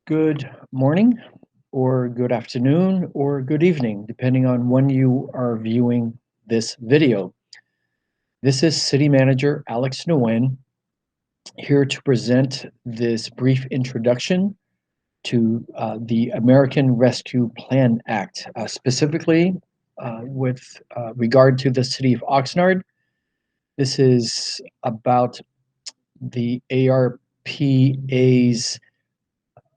Good morning, or good afternoon, or good evening, depending on when you are viewing this video. This is City Manager Alex Nguyen here to present this brief introduction to the American Rescue Plan Act, specifically with regard to the city of Oxnard. This is about the ARPA's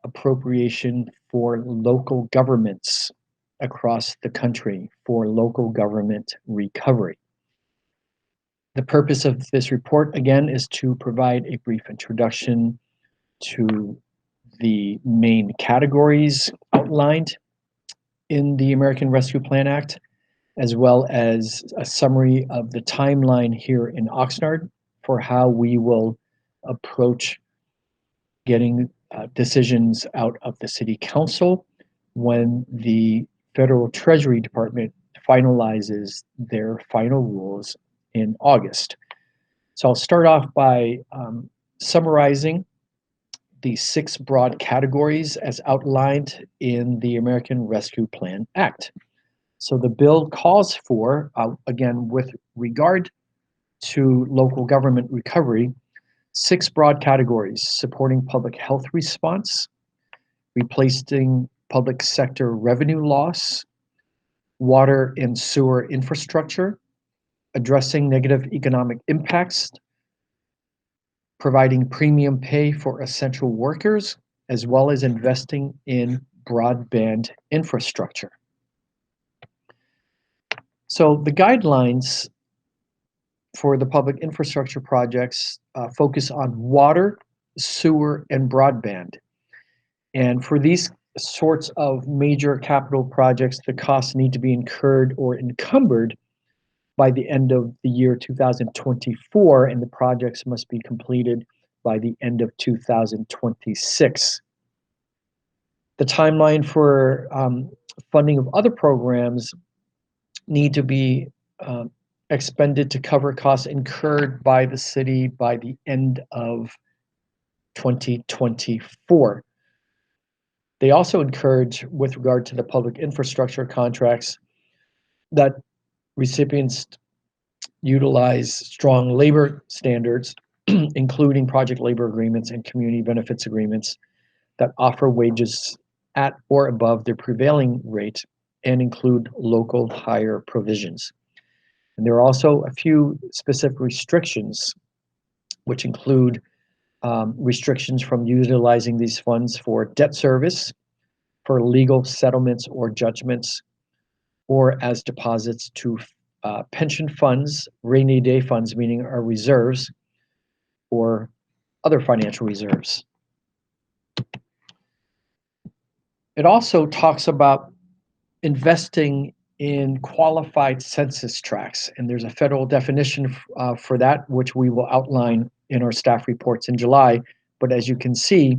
appropriation for local governments across the country for local government recovery. The purpose of this report, again, is to provide a brief introduction to the main categories outlined in the American Rescue Plan Act, as well as a summary of the timeline here in Oxnard for how we will approach getting decisions out of the City Council when the Federal Treasury Department finalizes their final rules in August. So I'll start off by summarizing the 6 broad categories as outlined in the American Rescue Plan Act. So the bill calls for, again, with regard to local government recovery, 6 broad categories: supporting public health response, replacing public sector revenue loss, water and sewer infrastructure, addressing negative economic impacts, providing premium pay for essential workers, as well as investing in broadband infrastructure. So the guidelines for the public infrastructure projects focus on water, sewer, and broadband. And for these sorts of major capital projects, the costs need to be incurred or encumbered by the end of the year 2024, and the projects must be completed by the end of 2026. The timeline for funding of other programs need to be expended to cover costs incurred by the city by the end of 2024. They also encourage, with regard to the public infrastructure contracts, that recipients utilize strong labor standards, including project labor agreements and community benefits agreements that offer wages at or above their prevailing rate and include local hire provisions. And there are also a few specific restrictions, which include restrictions from utilizing these funds for debt service, for legal settlements or judgments, or as deposits to pension funds, rainy day funds, meaning our reserves, or other financial reserves. It also talks about investing in qualified census tracts, and there's a federal definition for that, which we will outline in our staff reports in July. But as you can see,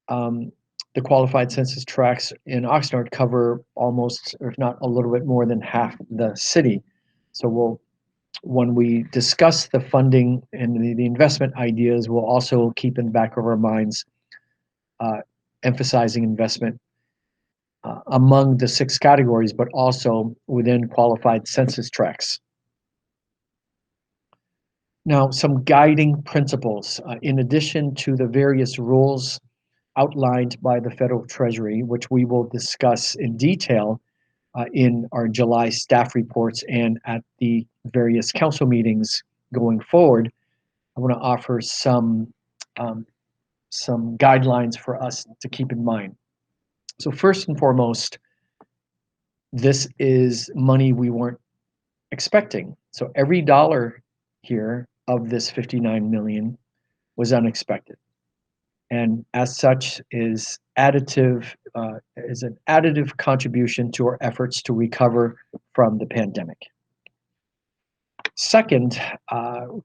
the qualified census tracts in Oxnard cover almost, or if not a little bit more than half the city. So when we discuss the funding and the investment ideas, we'll also keep in the back of our minds emphasizing investment among the 6 categories, but also within qualified census tracts. Now, some guiding principles, in addition to the various rules outlined by the Federal Treasury, which we will discuss in detail in our July staff reports and at the various council meetings going forward. I want to offer some guidelines for us to keep in mind. So first and foremost, this is money we weren't expecting. So every dollar here of this 59 million was unexpected, and as such is an additive contribution to our efforts to recover from the pandemic. Second,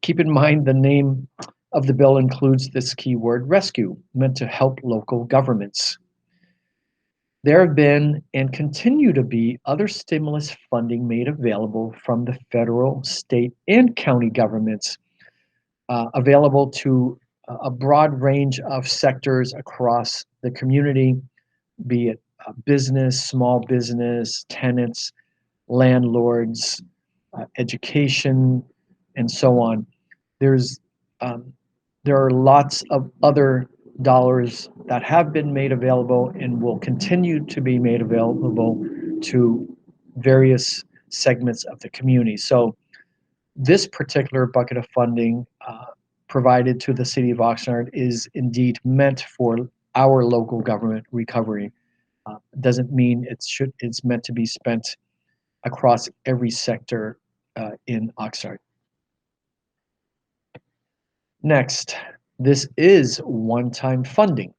keep in mind the name of the bill includes this keyword rescue, meant to help local governments. There have been and continue to be other stimulus funding made available from the federal, state, and county governments available to a broad range of sectors across the community, be it business, small business, tenants, landlords, education, and so on. There's um, there are lots of other dollars that have been made available and will continue to be made available to various segments of the community. So this particular bucket of funding provided to the city of Oxnard is indeed meant for our local government recovery. Doesn't mean it's meant to be spent across every sector in Oxnard. Next, this is one-time funding.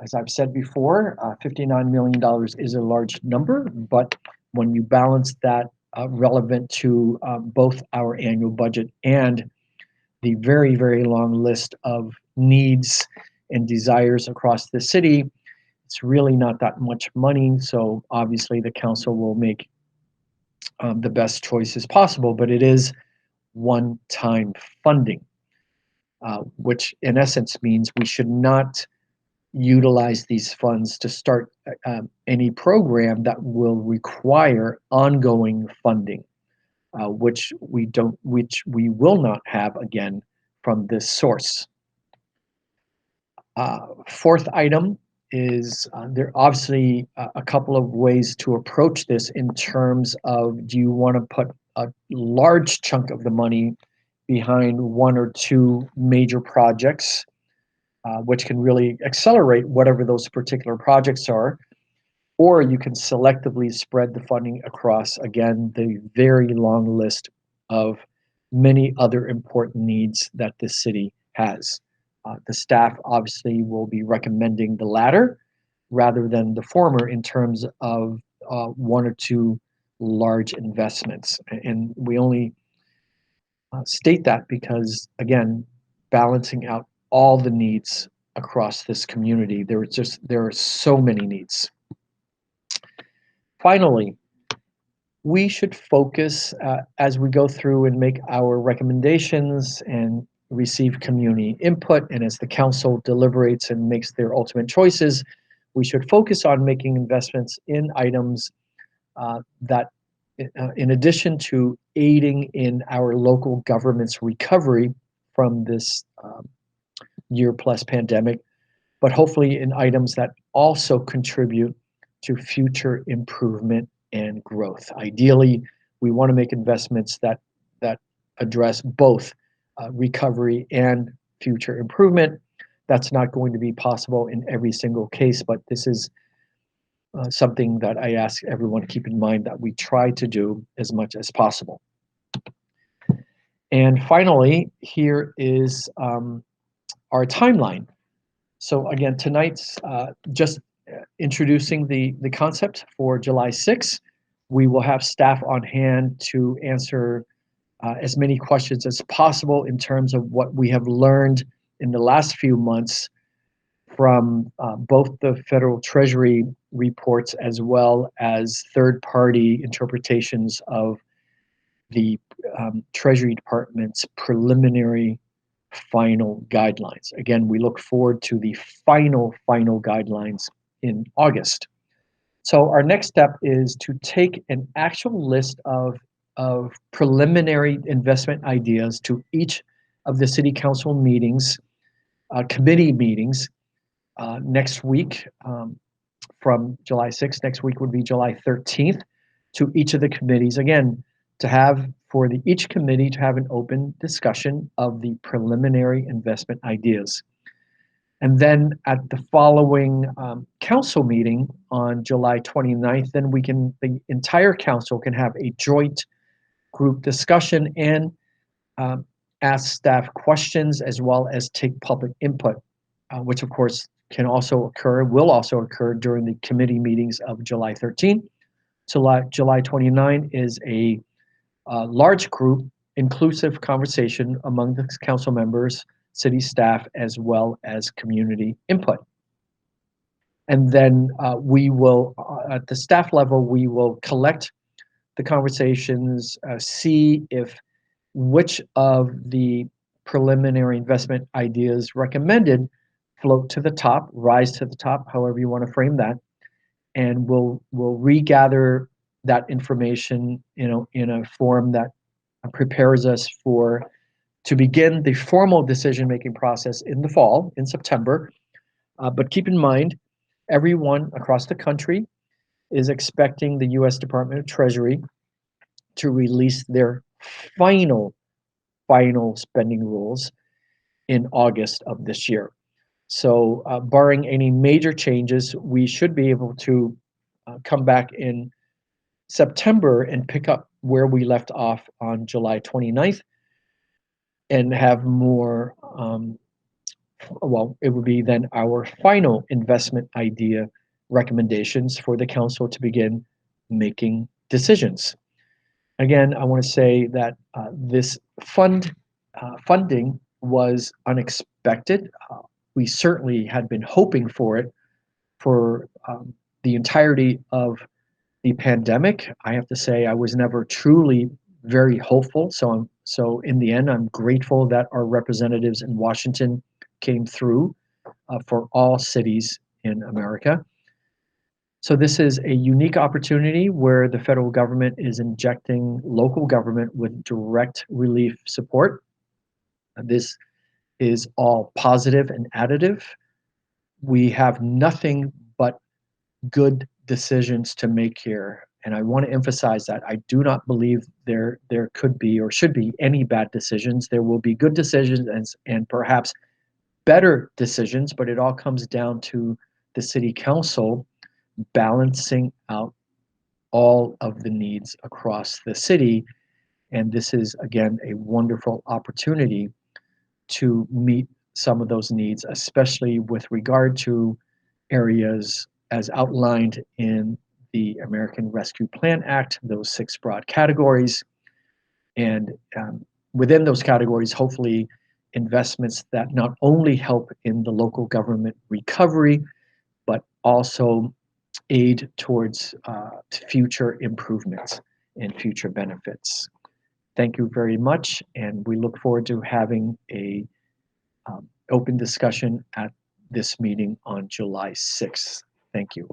As I've said before, $59 million is a large number, but when you balance that relevant to both our annual budget and the very, very long list of needs and desires across the city, it's really not that much money. So obviously the council will make the best choices possible, but it is one-time funding, which in essence means we should not utilize these funds to start any program that will require ongoing funding, which we will not have again from this source. Fourth item is there are obviously a couple of ways to approach this in terms of, do you want to put a large chunk of the money behind one or two major projects, which can really accelerate whatever those particular projects are, or you can selectively spread the funding across, again, the very long list of many other important needs that this city has. The staff obviously will be recommending the latter rather than the former in terms of one or two large investments. And we only state that because, again, balancing out all the needs across this community, there are so many needs. Finally, we should focus as we go through and make our recommendations and receive community input, and as the council deliberates and makes their ultimate choices, we should focus on making investments in items that, in addition to aiding in our local government's recovery from this year-plus pandemic, but hopefully in items that also contribute to future improvement and growth. Ideally, we want to make investments that address both recovery and future improvement. That's not going to be possible in every single case, but this is something that I ask everyone to keep in mind that we try to do as much as possible. And finally, here is our timeline. So again, tonight's just introducing the concept for July 6th. We will have staff on hand to answer as many questions as possible in terms of what we have learned in the last few months from both the Federal Treasury reports as well as third-party interpretations of the Treasury Department's preliminary final guidelines. Again, we look forward to the final guidelines in August. So our next step is to take an actual list of preliminary investment ideas to each of the city council meetings, committee meetings next week, from July 6th. Next week would be July 13th, to each of the committees. Again, to have for each committee to have an open discussion of the preliminary investment ideas. And then at the following council meeting on July 29th, then the entire council can have a joint group discussion and ask staff questions as well as take public input, which of course will also occur during the committee meetings of July 13th. July 29 is a large group, inclusive conversation among the council members, city staff, as well as community input. And then we will, at the staff level, we will collect the conversations, see which of the preliminary investment ideas recommended float to the top, rise to the top, however you want to frame that, and we'll regather that information, in a form that prepares us to begin the formal decision-making process in the fall, in September. But keep in mind, everyone across the country is expecting the U.S. Department of Treasury to release their final spending rules in August of this year. So, barring any major changes, we should be able to come back in September and pick up where we left off on July 29th and have more, well, it would be then our final investment idea recommendations for the council to begin making decisions. Again, I want to say that this funding was unexpected. We certainly had been hoping for it for the entirety of the pandemic. I have to say I was never truly very hopeful. So in the end, I'm grateful that our representatives in Washington came through for all cities in America. So this is a unique opportunity where the federal government is injecting local government with direct relief support. This is all positive and additive. We have nothing but good decisions to make here. And I want to emphasize that I do not believe there could be or should be any bad decisions. There will be good decisions and perhaps better decisions, but it all comes down to the city council balancing out all of the needs across the city. And this is, again, a wonderful opportunity to meet some of those needs, especially with regard to areas as outlined in the American Rescue Plan Act, those 6 broad categories. And within those categories, hopefully, investments that not only help in the local government recovery, but also aid towards future improvements and future benefits. Thank you very much, and we look forward to having a open discussion at this meeting on July 6th. Thank you.